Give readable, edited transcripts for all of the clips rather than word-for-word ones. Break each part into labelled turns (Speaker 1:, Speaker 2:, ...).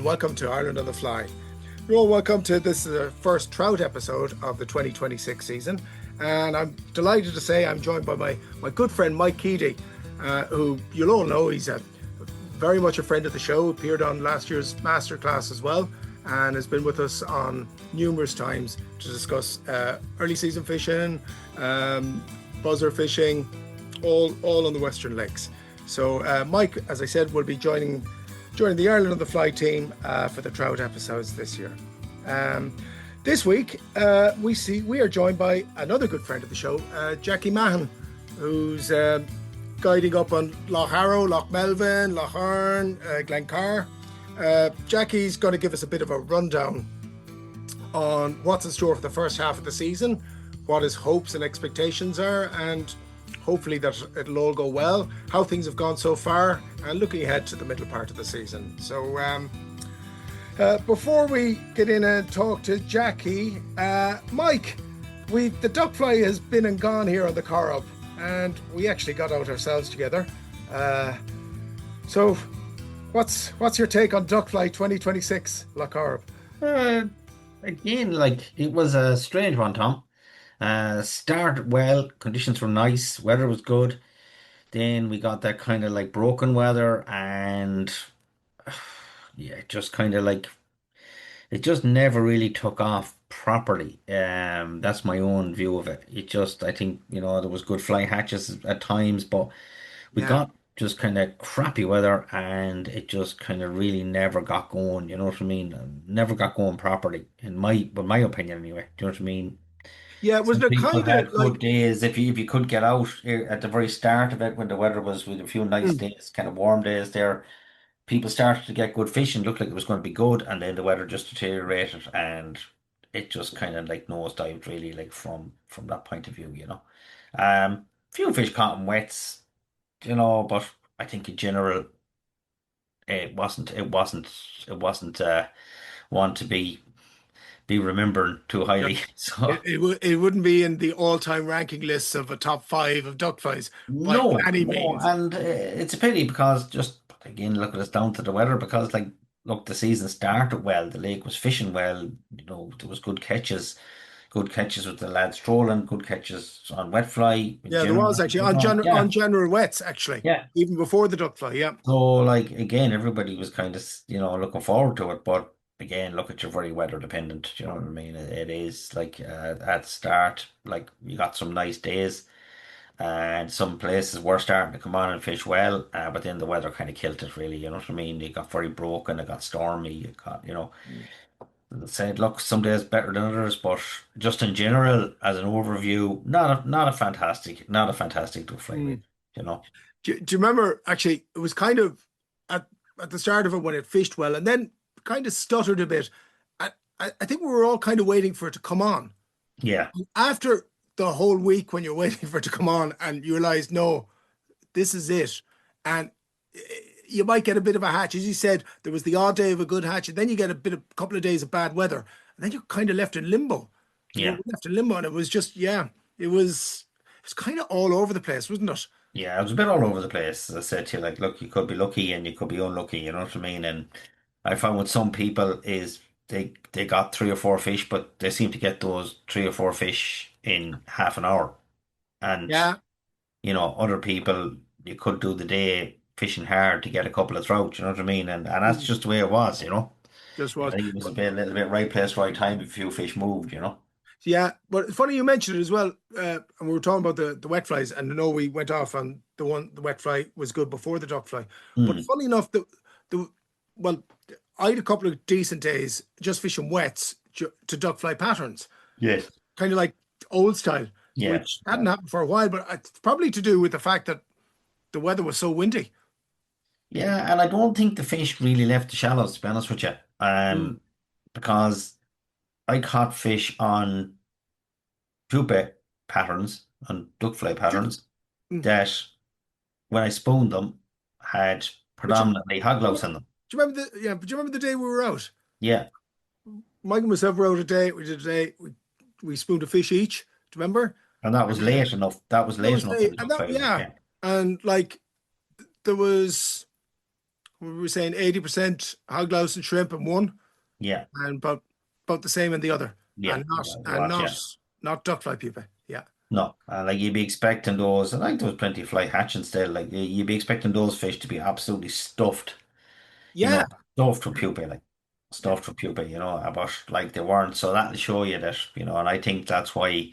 Speaker 1: and welcome to Ireland on the Fly. You're all welcome to this first Trout episode of the 2026 season, and I'm delighted to say I'm joined by my good friend Mike Keady, who you'll all know. He's very much a friend of the show, appeared on last year's masterclass as well, and has been with us on numerous times to discuss early season fishing, buzzer fishing, all on the Western Lakes. So Mike, as I said, will be joining the Ireland on the Fly team for the Trout episodes this year. This week we are joined by another good friend of the show, Jackie Mahan, who's guiding up on Lough Harrow, Lough Melvin, Lough Erne, Glencar. Jackie's going to give us a bit of a rundown on what's in store for the first half of the season, what his hopes and expectations are, and hopefully that it'll all go well, how things have gone so far, and looking ahead to the middle part of the season. So before we get in and talk to Jackie, Mike, the duckfly has been and gone here on the Corrib, and we actually got out ourselves together. So what's your take on duckfly 2026, Lough Corrib?
Speaker 2: Again, it was a strange one, Tom. Started well, conditions were nice, weather was good. Then we got that kind of broken weather, and yeah, just kind of it just never really took off properly. That's my own view of it. I think, there was good fly hatches at times, but we got just kind of crappy weather, and it just kind of really never got going. You know what I mean? Never got going properly, in my opinion, anyway. Do you know what I mean?
Speaker 1: Yeah, was
Speaker 2: Some
Speaker 1: there
Speaker 2: people
Speaker 1: kind of
Speaker 2: had good days if you could get out at the very start of it when the weather was with a few nice days, kind of warm days there. People started to get good fishing, looked like it was going to be good, and then the weather just deteriorated, and it just kind of nosedived really, from that point of view. Few fish caught in wets, but I think in general it wasn't one to be remembered too highly. So.
Speaker 1: it wouldn't be in the all-time ranking lists of a top five of duckflies by
Speaker 2: No,
Speaker 1: any
Speaker 2: no,
Speaker 1: means.
Speaker 2: and it's a pity because just again, look, it's down to the weather because look, the season started well, the lake was fishing well, there was good catches with the lads trolling, good catches on wet fly in
Speaker 1: Yeah, there
Speaker 2: general.
Speaker 1: was actually on
Speaker 2: Yeah,
Speaker 1: general wets actually,
Speaker 2: yeah.
Speaker 1: even before the duckfly. Yeah.
Speaker 2: So again, everybody was kind of looking forward to it, but again, look, at your very weather dependent. You know what I mean? It is at the start, you got some nice days. And some places were starting to come on and fish well, but then the weather kind of killed it, really. You know what I mean? It got very broken, it got stormy, it got, said, look, some days better than others, but just in general, as an overview, not a fantastic to fly
Speaker 1: Mm.
Speaker 2: with, you know.
Speaker 1: Do you remember actually? It was kind of at the start of it when it fished well, and then kind of stuttered a bit. I think we were all kind of waiting for it to come on.
Speaker 2: Yeah,
Speaker 1: After the whole week, when you're waiting for it to come on, and you realize, no, this is it, and you might get a bit of a hatch. As you said, there was the odd day of a good hatch, and then you get a couple of days of bad weather, and then you're kind of left in limbo. You were
Speaker 2: yeah,
Speaker 1: left in limbo, and it was just, it was kind of all over the place, wasn't it?
Speaker 2: yeah. It was a bit all over the place. As I said to you, look, you could be lucky and you could be unlucky, you know what I mean? And I found with some people is they got three or four fish, but they seem to get those three or four fish in half an hour. And
Speaker 1: Yeah.
Speaker 2: other people, you could do the day fishing hard to get a couple of trout, you know what I mean? And that's just the way it was.
Speaker 1: Just
Speaker 2: I
Speaker 1: was.
Speaker 2: think it was a
Speaker 1: But
Speaker 2: little bit right place, right time, a few fish moved.
Speaker 1: yeah, but it's funny you mentioned it as well. And we were talking about the wet flies, and I know we went off on the wet fly was good before the duck fly. But
Speaker 2: Hmm.
Speaker 1: funny enough, the well, I had a couple of decent days just fishing wets to duck fly patterns,
Speaker 2: Yes.
Speaker 1: kind of like old style,
Speaker 2: Yeah.
Speaker 1: which
Speaker 2: Yeah.
Speaker 1: hadn't happened for a while. But it's probably to do with the fact that the weather was so windy.
Speaker 2: Yeah, and I don't think the fish really left the shallows, to be honest with you.
Speaker 1: Mm,
Speaker 2: Because I caught fish on pupa patterns, on duckfly
Speaker 1: do,
Speaker 2: patterns,
Speaker 1: mm.
Speaker 2: that when I spooned them had
Speaker 1: But you,
Speaker 2: predominantly hoglows in them.
Speaker 1: do you remember the But do you remember the day we were out?
Speaker 2: Yeah.
Speaker 1: Mike and myself were out a day. We did a day. We spooned a fish each. Do you remember?
Speaker 2: And that was
Speaker 1: And
Speaker 2: late enough. That was
Speaker 1: that
Speaker 2: late
Speaker 1: was
Speaker 2: enough for
Speaker 1: late,
Speaker 2: the
Speaker 1: and that
Speaker 2: duckfly,
Speaker 1: yeah,
Speaker 2: yeah.
Speaker 1: and there was we were saying 80% hog louse and shrimp in one,
Speaker 2: Yeah,
Speaker 1: and about the same in the other,
Speaker 2: yeah,
Speaker 1: and
Speaker 2: a lot, yeah.
Speaker 1: not duckfly pupae. Yeah,
Speaker 2: No, like you'd be expecting those. I think there was plenty of fly hatching still. Like you'd be expecting those fish to be absolutely stuffed, you
Speaker 1: yeah,
Speaker 2: know, stuffed with
Speaker 1: yeah,
Speaker 2: pupae, like
Speaker 1: yeah.
Speaker 2: stuffed with pupae, but like they weren't. So that'll show you that, and I think that's why,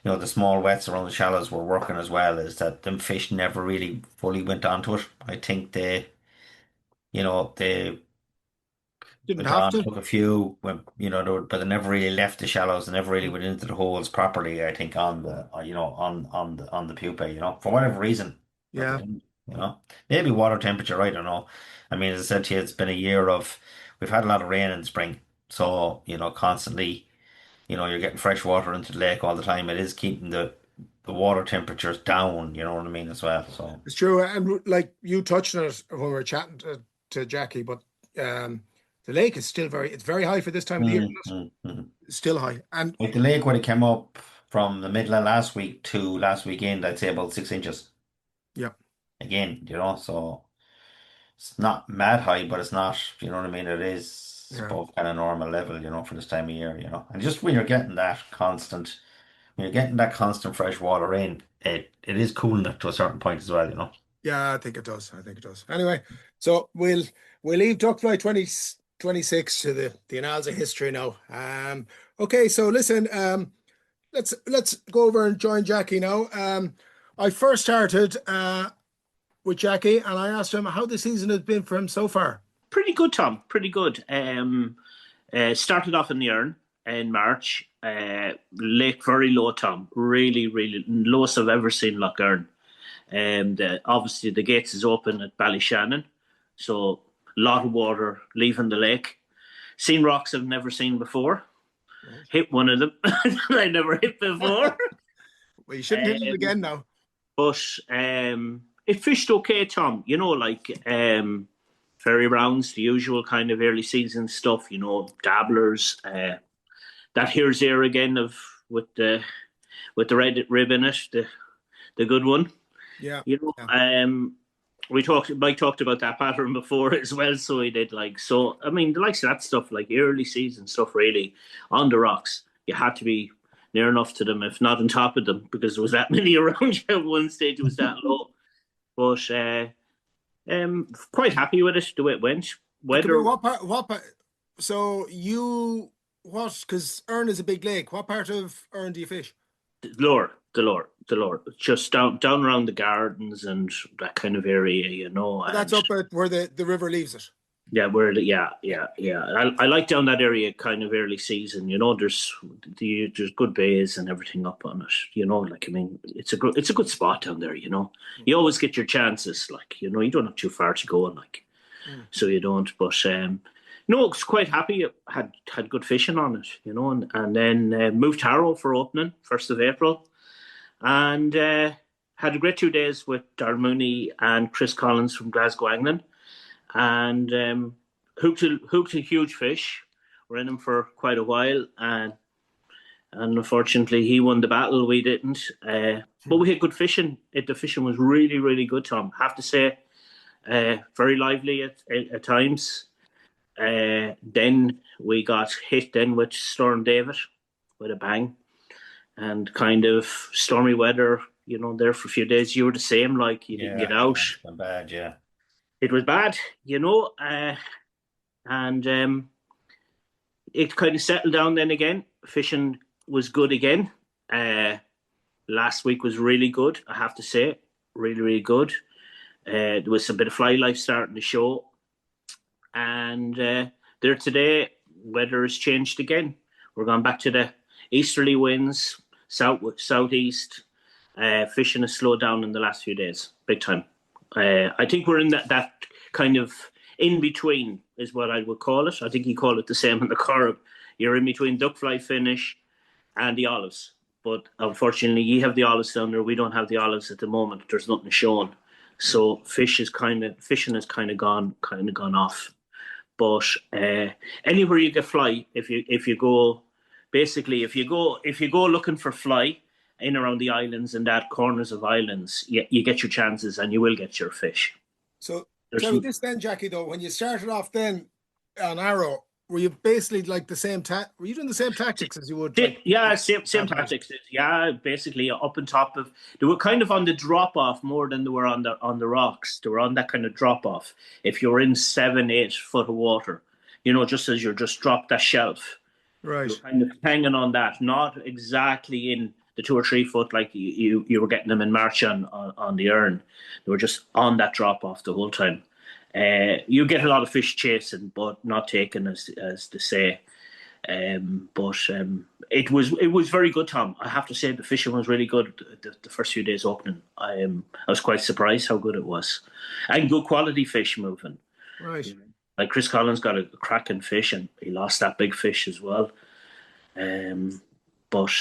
Speaker 2: the small wets around the shallows were working as well, is that them fish never really fully went onto it. I think they
Speaker 1: Didn't
Speaker 2: went
Speaker 1: have
Speaker 2: on,
Speaker 1: to.
Speaker 2: took a few, went, but they never really left the shallows. They never really went into the holes properly. I think on the, on the pupae, for whatever reason, but they
Speaker 1: Yeah,
Speaker 2: didn't, maybe water temperature. I don't know. I mean, as I said to you, it's been a year of we've had a lot of rain in the spring, so constantly, you're getting fresh water into the lake all the time. It is keeping the water temperatures down. You know what I mean as well. So.
Speaker 1: it's true. And like you touched on it when we were chatting to Jackie, but um, the lake is still it's very high for this time of the year.
Speaker 2: Mm,
Speaker 1: Isn't
Speaker 2: mm, mm.
Speaker 1: it? It's still high, and
Speaker 2: Like the lake when it came up from the middle of last week to last weekend, I'd say about 6 inches
Speaker 1: yeah,
Speaker 2: again, so it's not mad high, but it's not, you know what I mean? It is
Speaker 1: yeah.
Speaker 2: above kind of normal level, for this time of year, And just when you're getting that constant fresh water in, it is cooling it to a certain point as well.
Speaker 1: Yeah, I think it does. I think it does. Anyway, so we'll leave Duckfly 2026 to the annals of history now. Okay, so listen, let's go over and join Jackie now. I first started with Jackie and I asked him how the season has been for him so far.
Speaker 3: Pretty good, Tom. Pretty good. Started off in the Erne in March. Lake very low, Tom. Really, really lowest I've ever seen Loch Erne. And obviously the gates is open at Ballyshannon, so a lot of water leaving the lake. Seen rocks I've never seen before.
Speaker 1: Right.
Speaker 3: Hit one of them I never hit before.
Speaker 1: Well, you shouldn't hit it again now.
Speaker 3: But it fished okay, Tom. Ferry rounds, the usual kind of early season stuff. Dabblers. That here's there again of with the red rib in it, the good one.
Speaker 1: Yeah,
Speaker 3: You know,
Speaker 1: yeah,
Speaker 3: Mike talked about that pattern before as well, so he did so. I mean, the likes of that stuff, like early season stuff, really on the rocks, you had to be near enough to them, if not on top of them, because there was that many around you at one stage. It was that low, but quite happy with it the way it went.
Speaker 1: Come here,
Speaker 3: Weather
Speaker 1: what part? So what? Because Erne is a big lake. What part of Erne do you fish?
Speaker 3: the lower, just down around the gardens and that kind of area,
Speaker 1: That's
Speaker 3: and
Speaker 1: up at where the river leaves it.
Speaker 3: yeah, yeah. I like down that area kind of early season. There's good bays and everything up on it. I mean, it's a good spot down there. You always get your chances. You don't have too far to go,
Speaker 1: Mm.
Speaker 3: so you don't. But no, I was quite happy. Had good fishing on it. And then moved to Harrow for opening 1st of April, and had a great 2 days with Darren Mooney and Chris Collins from Glasgow Anglin, and hooked a huge fish. We're in him for quite a while, and unfortunately he won the battle. We didn't, but we had good fishing. The fishing was really, really good, Tom. Have to say, very lively at times. Then we got hit then with Storm David with a bang, and kind of stormy weather. There for a few days. You were the same. Like you didn't
Speaker 2: Yeah,
Speaker 3: get out.
Speaker 2: yeah, it's been bad, yeah.
Speaker 3: It was bad, and it kind of settled down then again. Fishing was good again. Last week was really good, I have to say. Really, really good. There was a bit of fly life starting to show. And there today, weather has changed again. We're going back to the easterly winds, southeast. Fishing has slowed down in the last few days, big time. I think we're in that kind of in between is what I would call it. I think you call it the same in the Corrib. You're in between duckfly finish and the olives. But unfortunately, you have the olives down there. We don't have the olives at the moment. There's nothing shown. So fishing has kind of gone off. But anywhere you get fly, if you go, basically if you go looking for fly in around the islands and that corners of islands, you get your chances and you will get your fish.
Speaker 1: So tell me this then, Jackie, though, when you started off then on Arrow, were you basically like the same were you doing the same tactics as you would like
Speaker 3: Yeah, same tactics. Yeah, basically up on top of, they were kind of on the drop off more than they were on the rocks. They were on that kind of drop off. If you're in 7-8 foot of water, just as you're just dropped that shelf,
Speaker 1: right?
Speaker 3: you're kind of hanging on that, not exactly in the 2 or 3 foot like you were getting them in March on the Earn. They were just on that drop off the whole time. You get a lot of fish chasing, but not taken, as they say. But it was very good, Tom. I have to say the fishing was really good the first few days opening. I was quite surprised how good it was, and good quality fish moving.
Speaker 1: Right.
Speaker 3: Like Chris Collins got a cracking fish, and he lost that big fish as well. But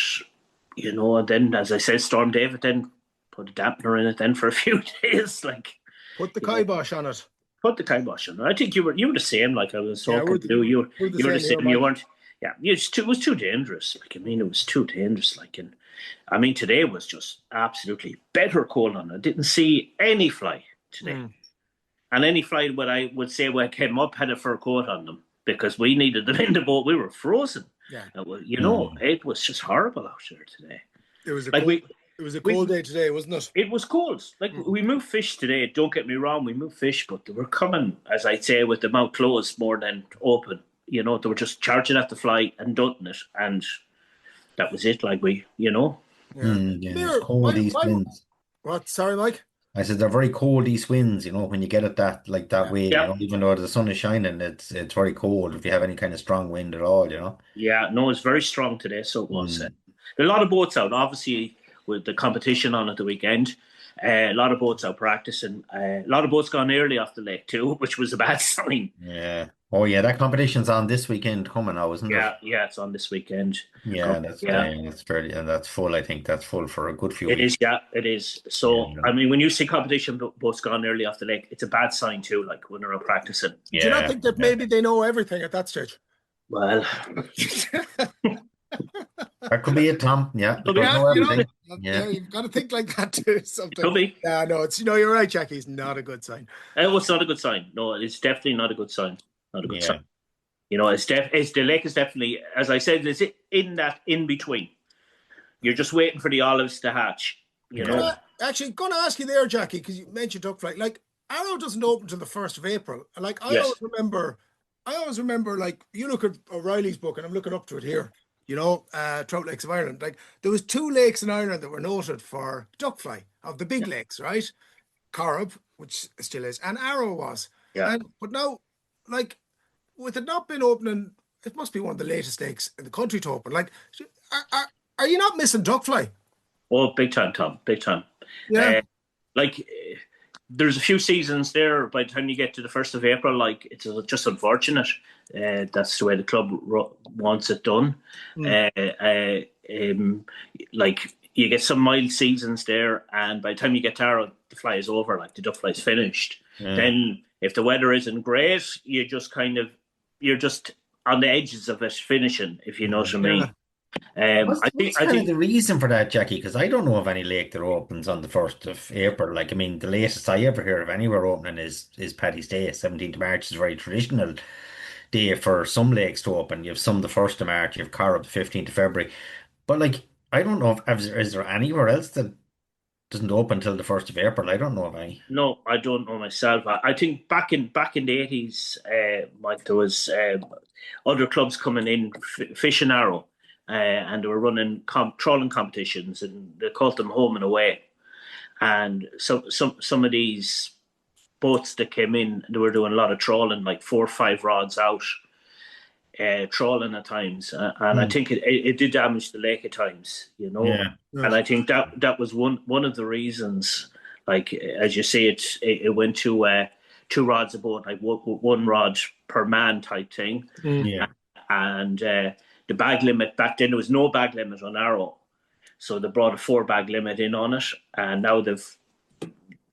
Speaker 3: and then, as I said, Storm David then put a dampener in it then for a few days, like
Speaker 1: put the kibosh on it.
Speaker 3: Put the kibosh on. I think you were the same. Like I was talking to you.
Speaker 1: We're
Speaker 3: You were the same.
Speaker 1: Here,
Speaker 3: you weren't. Yeah, it was too dangerous. Like, I mean, it was too dangerous. Like, and I mean, today was just absolutely better cold on. I didn't see any fly today, and any fly what I would say when I came up had a fur coat on them because we needed them in the boat. We were frozen.
Speaker 1: Yeah,
Speaker 3: it was just horrible out there today.
Speaker 1: It was it was a cold day today, wasn't it?
Speaker 3: It was cold. Like we moved fish today. Don't get me wrong, we moved fish, but they were coming, as I'd say, with the mouth closed more than open. They were just charging at the fly and dunting it, and that was it. Like
Speaker 1: Yeah.
Speaker 2: Cold east winds.
Speaker 1: What? Sorry, Mike.
Speaker 2: I said they're very cold east winds. When you get it that way, even though the sun is shining, it's very cold if you have any kind of strong wind at all.
Speaker 3: Yeah, no, it's very strong today. So it was. There are a lot of boats out, obviously, with the competition on at the weekend. A lot of boats out practicing. A lot of boats gone early off the lake too, which was a bad sign.
Speaker 2: Yeah. Oh yeah, that competition's on this weekend coming now, isn't it?
Speaker 3: Yeah, it's on this weekend.
Speaker 2: Yeah, it's fairly, and that's full. I think that's full for a good few weeks.
Speaker 3: It is. So I mean, when you see competition boats gone early off the lake, it's a bad sign too. Like when they're out practicing.
Speaker 1: Do you not think that maybe they know everything at that stage?
Speaker 3: Well.
Speaker 2: That could be it, Tom. Yeah,
Speaker 1: you've got to think like that too. Sometimes.
Speaker 3: Could be.
Speaker 1: Yeah, no, it's you're right, Jackie. It's not a good sign.
Speaker 3: It's not a good sign. No, it's definitely not a good sign. Not a good sign. It's the lake is definitely, as I said, it's in that in between. You're just waiting for the olives to hatch.
Speaker 1: Actually, going to ask you there, Jackie, because you mentioned duckfly. Like Arrow doesn't open till the 1st of April. Like I always remember. Like you look at O'Reilly's book, and I'm looking up to it here. Trout lakes of Ireland. Like there was 2 lakes in Ireland that were noted for duckfly of the big lakes, right? Corrib, which still is, and Arrow was.
Speaker 3: Yeah.
Speaker 1: But now, like, with it not been opening, it must be one of the latest lakes in the country to open. Like, are you not missing duckfly?
Speaker 3: Oh, big time, Tom. Big time.
Speaker 1: Yeah.
Speaker 3: There's a few seasons there. By the time you get to the 1st of April, like it's just unfortunate. That's the way the club wants it done. Like you get some mild seasons there, and by the time you get to Arrow, the fly is over. Like the duck fly is finished. Then, if the weather isn't great, you're just on the edges of it finishing. If you know what I mean.
Speaker 2: What's the reason for that, Jackie? Because I don't know of any lake that opens on the 1st of April. Like, I mean, the latest I ever hear of anywhere opening is Paddy's Day. 17th of March is a very traditional day for some lakes to open. You have some the 1st of March, you have Corrib the 15th of February. But like, I don't know is there anywhere else that doesn't open until the 1st of April? I don't know of any.
Speaker 3: No, I don't know myself. I think back in the 80s, Mike, there was other clubs coming in, Fish and Arrow. And they were running trawling competitions, and they called them home and away. And so some of these boats that came in, they were doing a lot of trawling, like 4 or 5 rods out, trawling at times. And I think it did damage the lake at times,
Speaker 2: Yeah.
Speaker 3: And I think that was one of the reasons. Like as you say, it went to 2 rods a boat, like 1 rod per man type thing.
Speaker 2: Yeah.
Speaker 3: And the bag limit back then, there was no bag limit on Arrow, so they brought a 4 bag limit in on it, and now they've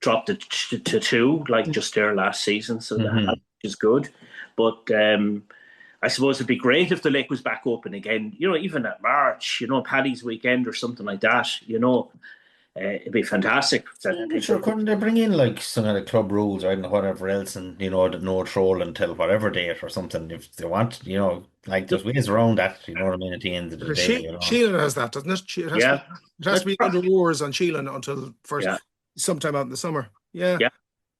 Speaker 3: dropped it to 2, like just there last season. So that is good. But I suppose it'd be great if the lake was back open again. Even at March, Paddy's weekend or something like that. it'd be fantastic.
Speaker 2: Sure, couldn't they bring in like some of the club rules, right, and whatever else, and that no troll until whatever date or something if they want, like there's ways around that, you know what I mean, at the end of the
Speaker 1: Because
Speaker 2: day,
Speaker 1: Sheelan has that, doesn't it?
Speaker 3: Yeah.
Speaker 1: It has to be under rules on Sheelan until first
Speaker 3: Yeah.
Speaker 1: sometime out in the summer. Yeah.
Speaker 3: Yeah.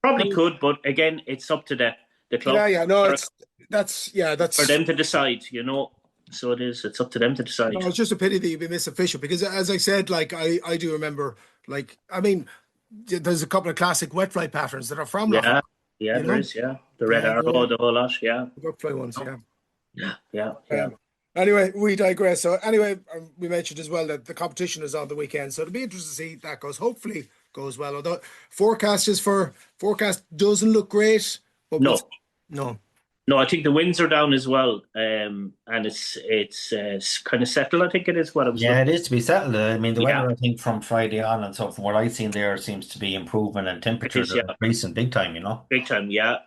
Speaker 3: Probably could, but again, it's up to the club.
Speaker 1: Yeah. No, that's
Speaker 3: for them to decide, So it is. It's up to them to decide.
Speaker 1: No, it's just a pity that you've been missing official because, as I said, like I do remember, like I mean, there's a couple of classic wet fly patterns that are from Lough.
Speaker 3: Yeah, there is. Yeah, the red arrow, the whole lot. Yeah,
Speaker 1: the wet fly ones.
Speaker 3: Yeah.
Speaker 1: Anyway, we digress. So anyway, we mentioned as well that the competition is on the weekend, so it'll be interesting to see that goes. Hopefully, goes well. Although forecast doesn't look great. But
Speaker 3: No, I think the winds are down as well, and it's kind of settled. I think it is what it was.
Speaker 2: Yeah, it is to be settled. I mean, the weather, I think, from Friday on and so from what I've seen there seems to be improving and temperatures are increasing big time,
Speaker 3: Big time, yeah.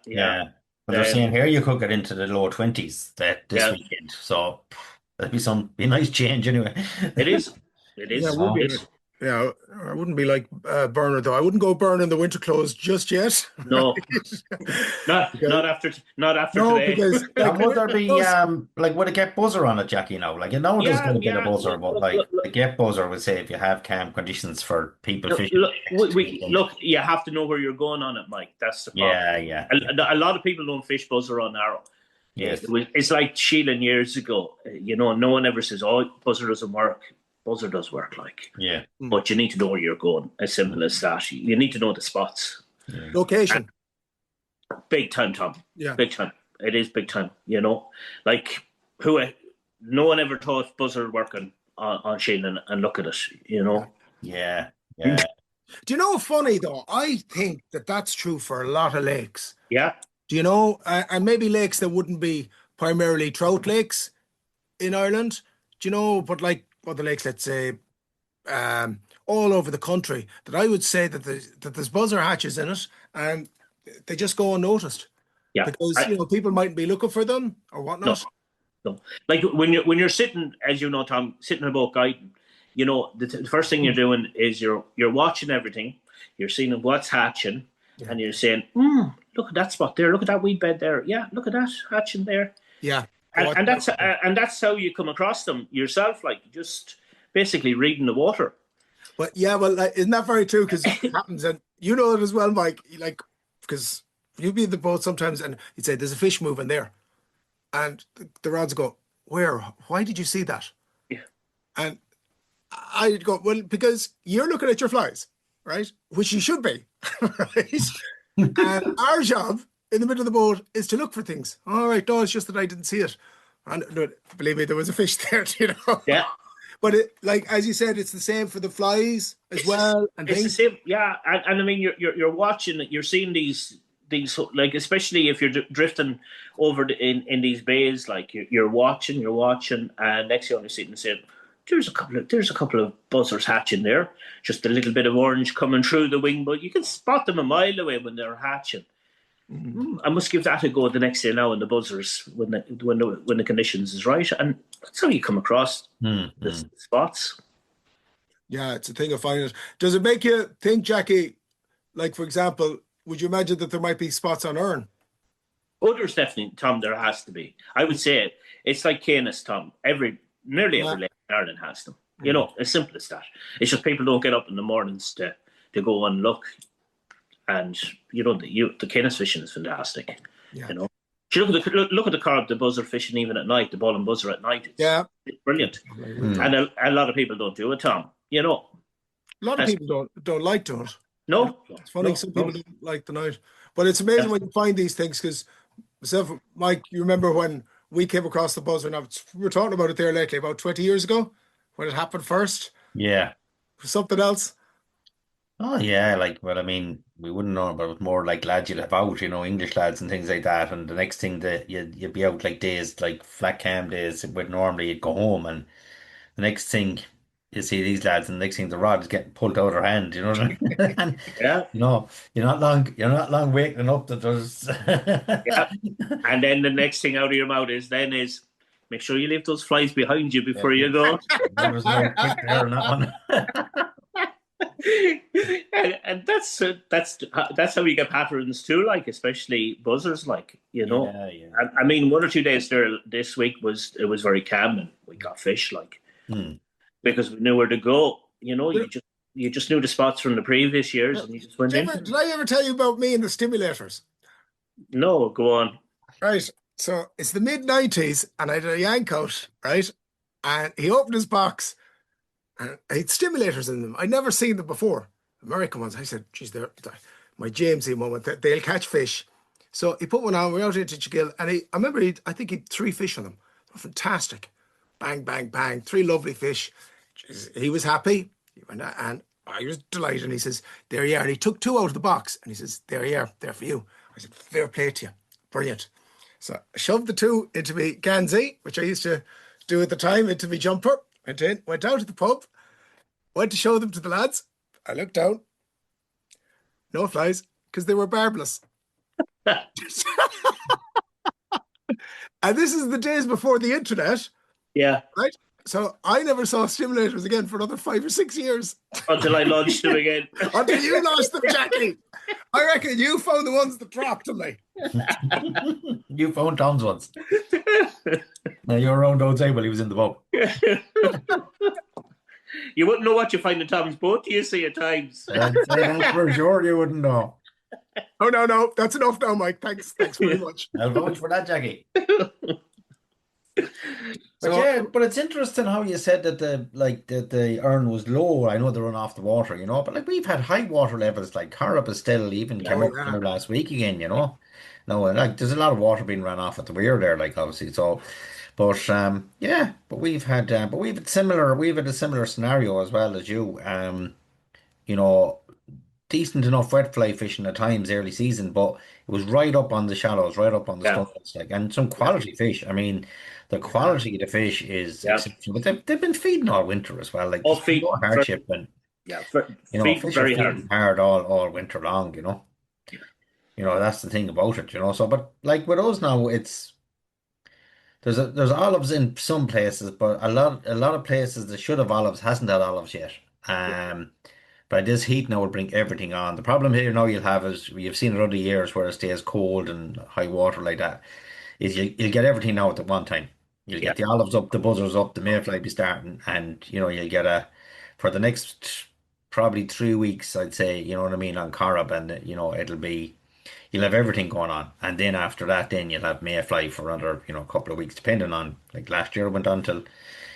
Speaker 2: But they're saying here you could get into the low 20s this weekend, so that'd be a nice change anyway.
Speaker 3: It is. It is.
Speaker 1: Yeah, I wouldn't be like Burner though. I wouldn't go burning the winter clothes just yet.
Speaker 3: No, not after today.
Speaker 1: Because
Speaker 2: would there be would it get buzzer on it, Jackie? Now, like there's going to be a buzzer, but the get buzzer would say if you have calm conditions for people fishing.
Speaker 3: Look, you have to know where you're going on it, Mike. That's the problem.
Speaker 2: Yeah.
Speaker 3: A lot of people don't fish buzzer on arrow.
Speaker 2: Yes,
Speaker 3: it's like Sheelan years ago. No one ever says, "Oh, buzzer doesn't work." Buzzer does work, but you need to know where you're going. As simple as that. You need to know the spots,
Speaker 1: location.
Speaker 3: And big time, Tom.
Speaker 1: Yeah,
Speaker 3: big time. It is big time. Like no one ever thought buzzer working on Sheelan, and look at it.
Speaker 2: Yeah.
Speaker 1: Do you know? Funny though, I think that's true for a lot of lakes.
Speaker 3: Yeah.
Speaker 1: Do you know? And maybe lakes that wouldn't be primarily trout lakes in Ireland. Do you know? But like other lakes, let's say, all over the country, that I would say that there's buzzer hatches in it, and they just go unnoticed.
Speaker 3: Yeah,
Speaker 1: because people mightn't be looking for them or whatnot.
Speaker 3: No. Like when you're sitting, as you know, Tom, sitting in a boat guiding, the first thing you're doing is you're watching everything, you're seeing what's hatching, and you're saying, look at that spot there, look at that weed bed there, yeah, look at that hatching there,
Speaker 1: yeah.
Speaker 3: And that's how you come across them yourself, like just basically reading the water.
Speaker 1: But isn't that very true? Because it happens, and you know it as well, Mike. Like, because you'd be in the boat sometimes, and you'd say, "There's a fish moving there," and the rods go, "Where? Why did you see that?"
Speaker 3: Yeah,
Speaker 1: and I'd go, "Well, because you're looking at your flies, right? Which you should be, right? And our job in the middle of the boat is to look for things. All right, no, it's just that I didn't see it. And no, believe me, there was a fish there,
Speaker 3: Yeah.
Speaker 1: But as you said, it's the same for the flies as well. And
Speaker 3: it's the same, yeah. And I mean, you're watching, you're seeing these like, especially if you're drifting over in these bays, like you're watching, and next thing you're seeing, there's a couple of buzzers hatching there. Just a little bit of orange coming through the wing, but you can spot them a mile away when they're hatching. I must give that a go the next day now in the buzzers when the conditions is right, and that's how you come across the spots.
Speaker 1: Yeah, it's a thing of finding it. Does it make you think, Jackie? Like, for example, would you imagine that there might be spots on Earn?
Speaker 3: Oh, there's definitely, Tom. There has to be. I would say it's like Canis, Tom. Nearly every lake in Ireland has them. As simple as that. It's just people don't get up in the mornings to go and look. And the Canis fishing is fantastic.
Speaker 1: Yeah.
Speaker 3: You look at the carp, the buzzer fishing even at night, the ball and buzzer at night. It's brilliant. And a lot of people don't do it, Tom. A
Speaker 1: lot of people don't like to it.
Speaker 3: No,
Speaker 1: it's funny. Some people don't like the night, but it's amazing when you find these things. Because myself, Mike, you remember when we came across the buzzer? Now we were talking about it there lately, about 20 years ago, when it happened first.
Speaker 2: Yeah,
Speaker 1: something else.
Speaker 2: Oh yeah, I mean, we wouldn't know about it, more like lads you'd have out, English lads and things like that. And the next thing that you'd be out like days, like flat cam days, where normally you'd go home, and the next thing you see these lads, and the next thing the rod is getting pulled out of their hand. You know what I mean? And,
Speaker 3: yeah.
Speaker 2: You're not long waking up that there's.
Speaker 3: Yeah. And then the next thing out of your mouth is make sure you leave those flies behind you before you go.
Speaker 2: There was no quick there on that one.
Speaker 3: and that's how you get patterns too. Like especially buzzers, like
Speaker 2: Yeah, yeah.
Speaker 3: I mean, 1 or 2 days there this week was very calm and we got fish like
Speaker 2: Hmm.
Speaker 3: because we knew where to go. You just knew the spots from the previous years and you just went in.
Speaker 1: Did I ever tell you about me and the stimulators?
Speaker 3: No, go on.
Speaker 1: Right. So it's the mid-90s, and I had a yank out, right? And he opened his box, and he had stimulators in them. I'd never seen them before. American ones. I said, geez, they're my Jamesy moment. They'll catch fish. So he put one on. We're out into Chigill, and I remember I think he had 3 fish on them. Fantastic. Bang, bang, bang. 3 lovely fish. Jeez, he was happy. He went, and I was delighted. And he says, there you are. And he took 2 out of the box, and he says, there you are. They're for you. I said, fair play to you. Brilliant. So I shoved the 2 into me Gansey, which I used to do at the time, into me jumper. Went in, went down to the pub, went to show them to the lads. I looked down, no flies, because they were barbless. And this is the days before the internet,
Speaker 3: Yeah,
Speaker 1: right? So I never saw stimulators again for another 5 or 6 years.
Speaker 3: until I launched them again.
Speaker 1: Until you lost them, Jackie. I reckon you found the ones that dropped to me.
Speaker 2: You found Tom's ones. Now you're around the table. He was in the pub.
Speaker 3: You wouldn't know what you find in Tom's boat, do you see at times?
Speaker 2: I'd say that for sure. You wouldn't know.
Speaker 1: Oh, no. That's enough now, Mike. Thanks very much.
Speaker 2: I'll vouch for that, Jackie. But
Speaker 1: So,
Speaker 2: yeah, but it's interesting how you said that the urn was low. I know they run off the water, but like we've had high water levels. Like Corrup is still even came up
Speaker 1: yeah.
Speaker 2: last week again. No, and like there's a lot of water being run off at the weir there, like obviously. So, but yeah, but we've had a similar scenario as well as you. You know, decent enough wet fly fishing at times early season, but it was right up on the shallows, right up on the
Speaker 3: Yeah,
Speaker 2: stones, like and some quality fish. I mean, the
Speaker 1: Yeah.
Speaker 2: quality of the fish is
Speaker 3: yeah.
Speaker 2: exceptional. But they've been feeding all winter as well. Like
Speaker 3: All
Speaker 2: there's been
Speaker 3: feet,
Speaker 2: no hardship, and
Speaker 3: yeah, feet
Speaker 2: fish are
Speaker 3: very hard.
Speaker 2: feeding hard all winter long. That's the thing about it. So but like with us now, it's there's olives in some places, but a lot of places that should have olives hasn't had olives yet.
Speaker 3: Yeah,
Speaker 2: But this heat now will bring everything on. The problem here now you'll have is you've seen it other years where it stays cold and high water like that, is you'll get everything now at the one time. You'll
Speaker 3: yeah,
Speaker 2: get the olives up, the buzzers up, the mayfly be starting, and you'll get for the next probably 3 weeks, I'd say, you know what I mean, on Corrib, and you'll have everything going on. And then after that, then you'll have mayfly for another, couple of weeks, depending on, like last year went on till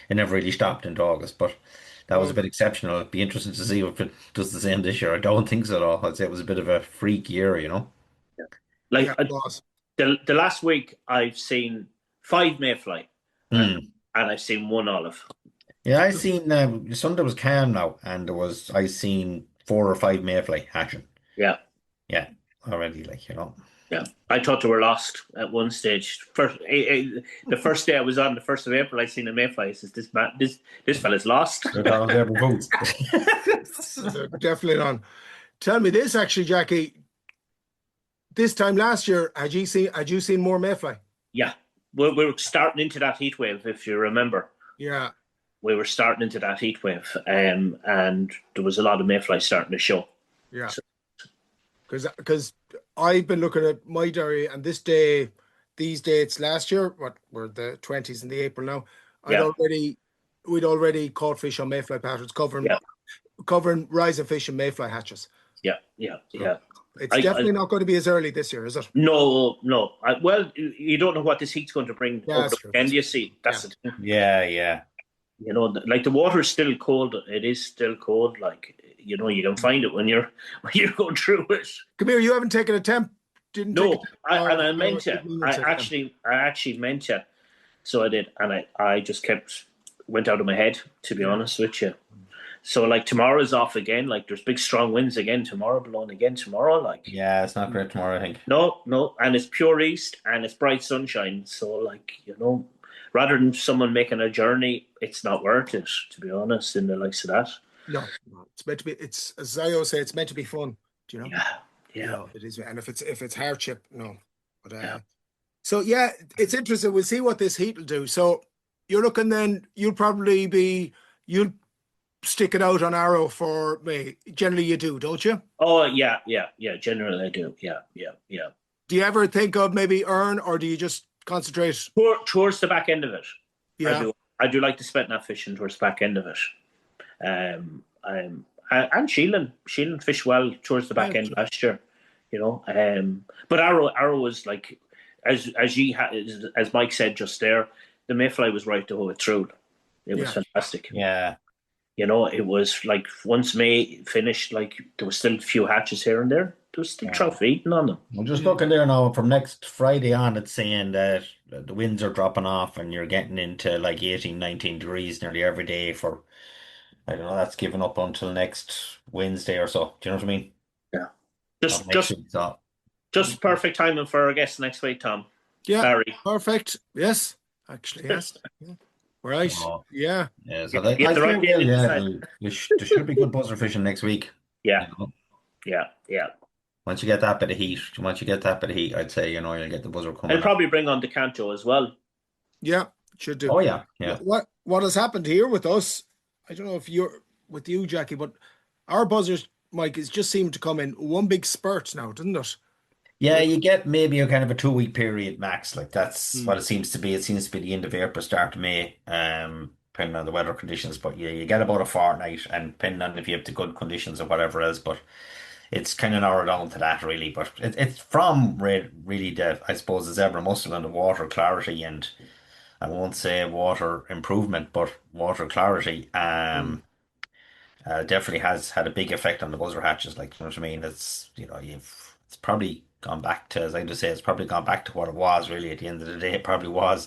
Speaker 2: it never really stopped into August, but that was a
Speaker 1: Well,
Speaker 2: bit exceptional. It'd be interesting to see if it does the same this year. I don't think so at all. I'd say it was a bit of a freak year.
Speaker 3: like
Speaker 1: yeah, boss.
Speaker 3: the last week I've seen 5 mayfly and
Speaker 2: Hmm.
Speaker 3: I've seen 1 olive.
Speaker 2: Yeah, I seen Sunday was calm now, and I seen 4 or 5 mayfly action.
Speaker 3: Yeah,
Speaker 2: Yeah, already,
Speaker 3: yeah. I thought they were lost at one stage. The first day I was on, the 1st of April, I seen a mayfly. I says, this fella's lost.
Speaker 2: They're down there for foods.
Speaker 1: They're definitely on. Tell me this, actually, Jackie. This time last year, had you seen more mayfly?
Speaker 3: Yeah, we were starting into that heat wave, if you remember.
Speaker 1: Yeah.
Speaker 3: We were starting into that heat wave, and there was a lot of mayfly starting to show.
Speaker 1: Yeah. Because I've been looking at my diary, and these dates last year, what were the 20s and the April now,
Speaker 3: Yeah,
Speaker 1: we'd already caught fish on mayfly patterns,
Speaker 3: yeah,
Speaker 1: covering rising fish and mayfly hatches.
Speaker 3: yeah, yeah.
Speaker 1: It's definitely not going to be as early this year, is it?
Speaker 3: No. Well, you don't know what this heat's going to bring
Speaker 1: Yeah,
Speaker 3: over
Speaker 1: that's
Speaker 3: the
Speaker 1: true.
Speaker 3: weekend, you see. That's the thing.
Speaker 2: Yeah.
Speaker 3: Like the water's still cold. It is still cold. Like, you can find it when you're going through it.
Speaker 1: Come here, you haven't taken a temp.
Speaker 3: No, I meant to. I
Speaker 1: to.
Speaker 3: actually meant to. So I did, and I just went out of my head, to be honest with you. So like tomorrow's off again. Like there's big strong winds again tomorrow, blowing again tomorrow. Like
Speaker 2: Yeah, it's not great tomorrow, I think.
Speaker 3: no, and it's pure east and it's bright sunshine. So like rather than someone making a journey, it's not worth it, to be honest. In the likes of that.
Speaker 1: No, it's meant to be. It's, as I always say, it's meant to be fun. Do you know?
Speaker 3: Yeah.
Speaker 1: It is. And if it's hardship, no. But
Speaker 3: Yeah.
Speaker 1: so yeah, it's interesting. We'll see what this heat will do. So you're looking then. You'll stick it out on arrow for me? Generally, you do, don't you?
Speaker 3: Oh yeah. Generally, I do. Yeah.
Speaker 1: Do you ever think of maybe earn, or do you just concentrate?
Speaker 3: Towards the back end of it, I
Speaker 1: Yeah,
Speaker 3: do. I do like to spend that fishing towards the back end of it. And Sheelan fished well towards the
Speaker 1: yeah,
Speaker 3: back end last year, you know. But Arrow was like, as Mike said just there, the mayfly was right the whole way through. It was
Speaker 1: yeah.
Speaker 3: fantastic.
Speaker 2: Yeah.
Speaker 3: You know, it was like once May finished, like there was still a few hatches here and there. There was still trout feeding on them.
Speaker 2: I'm just looking there now. From next Friday on, it's saying that the winds are dropping off and you're getting into like 18, 19 degrees nearly every day for, I don't know, that's given up until next Wednesday or so. Do you know what I mean?
Speaker 3: Yeah,
Speaker 2: Of
Speaker 3: just
Speaker 2: next
Speaker 3: just
Speaker 2: week, so.
Speaker 3: just perfect timing for our guest next week, Tom.
Speaker 1: Yeah,
Speaker 3: Barry.
Speaker 1: perfect. Yes, actually, yes. Yeah. Right.
Speaker 2: So,
Speaker 1: Yeah.
Speaker 2: yeah, so
Speaker 3: You have the right
Speaker 2: think, well,
Speaker 3: name
Speaker 2: yeah,
Speaker 3: inside.
Speaker 2: there should be good buzzer fishing next week.
Speaker 3: Yeah,
Speaker 2: You know?
Speaker 3: yeah.
Speaker 2: Once you get that bit of heat, I'd say, you'll get the buzzer coming
Speaker 3: I'll
Speaker 2: up.
Speaker 3: probably bring on DeCanto as well.
Speaker 1: Yeah, should do.
Speaker 2: Oh, yeah, yeah.
Speaker 1: What has happened here with us? I don't know if you're with you, Jackie, but our buzzers, Mike, is just seemed to come in one big spurt now, doesn't it?
Speaker 2: Yeah, you get maybe a kind of a 2 week period max. Like that's
Speaker 1: Mm.
Speaker 2: what it seems to be. It seems to be the end of April, start of May, depending on the weather conditions. But yeah, you get about a fortnight, and depending on if you have the good conditions or whatever else. But it's kind of narrowed down to that really. But it's from really the, I suppose, the zebra mussel and the water clarity, and I won't say water improvement, but water clarity.
Speaker 1: Mm.
Speaker 2: Definitely has had a big effect on the buzzer hatches. Like, you know what I mean? It's probably gone back to, as I just say, it's probably gone back to what it was really at the end of the day. It probably was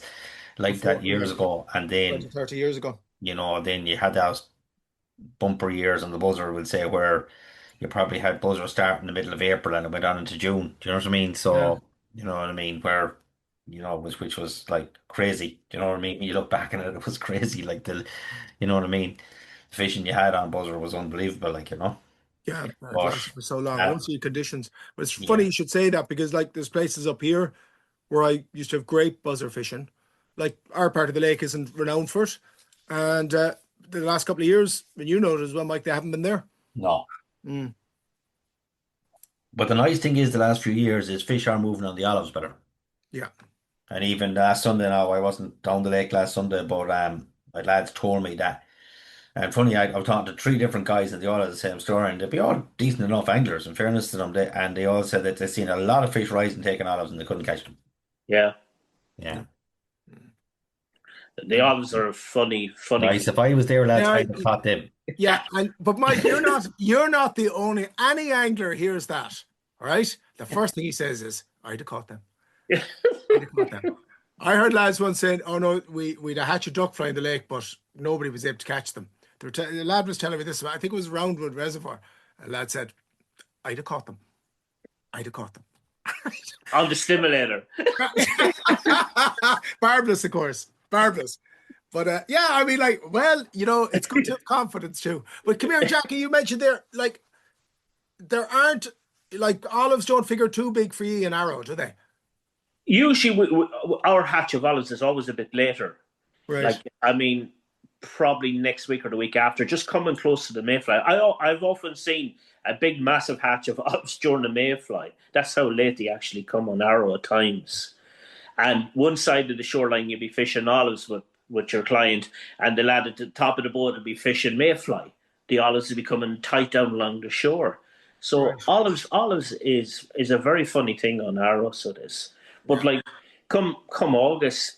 Speaker 2: like
Speaker 1: Before,
Speaker 2: that years ago. And then,
Speaker 1: 20, 30 years ago.
Speaker 2: then you had those bumper years on the buzzer, we'll say, where you probably had buzzer start in the middle of April and it went on into June. Do you know what I mean?
Speaker 1: Yeah.
Speaker 2: So, you know what I mean? Where, which was like crazy. Do you know what I mean? You look back and it was crazy. Like you know what I mean? The fishing you had on buzzer was unbelievable, like,
Speaker 1: Yeah, it
Speaker 2: But
Speaker 1: lasted for so long.
Speaker 2: uh,
Speaker 1: Once the conditions. But it's funny
Speaker 2: yeah,
Speaker 1: you should say that because like there's places up here where I used to have great buzzer fishing. Like our part of the lake isn't renowned for it. And the last couple of years, and you know it as well, Mike, they haven't been there.
Speaker 2: no.
Speaker 1: Mm.
Speaker 2: But the nice thing is the last few years is fish are moving on the olives better.
Speaker 1: Yeah.
Speaker 2: And even last Sunday now, I wasn't down the lake last Sunday, but my lads told me that. And funny, I was talking to three different guys and they all had the same story, and they'd be all decent enough anglers, in fairness to them. And they all said that they'd seen a lot of fish rise and taking olives and they couldn't catch them.
Speaker 3: Yeah.
Speaker 2: Yeah.
Speaker 3: The olives are funny.
Speaker 2: Nice. If I was there, lads,
Speaker 1: Yeah,
Speaker 2: I'd have caught them.
Speaker 1: yeah, but Mike, you're not the only any angler hears that. All right. The first thing he says is, I'd have caught them. I'd have caught them. I heard lads once saying, "Oh no, we'd a hatch of duckfly in the lake, but nobody was able to catch them." The lad was telling me this. I think it was Roundwood Reservoir. A lad said, "I'd have caught them. I'd have caught them."
Speaker 3: On the stimulator.
Speaker 1: Barbless, of course, barbless. But yeah, I mean, like, well, it's good to have confidence too. But come here, Jackie. You mentioned there aren't like olives don't figure too big for you in Arrow, do they?
Speaker 3: Usually, our hatch of olives is always a bit later.
Speaker 1: Right.
Speaker 3: Like, I mean, probably next week or the week after, just coming close to the mayfly. I've often seen a big, massive hatch of olives during the mayfly. That's how late they actually come on Arrow at times. And one side of the shoreline, you'd be fishing olives with your client, and the lad at the top of the boat would be fishing mayfly. The olives would be coming tight down along the shore. So
Speaker 1: Right.
Speaker 3: olives is a very funny thing on Arrow. So it is. But like come August,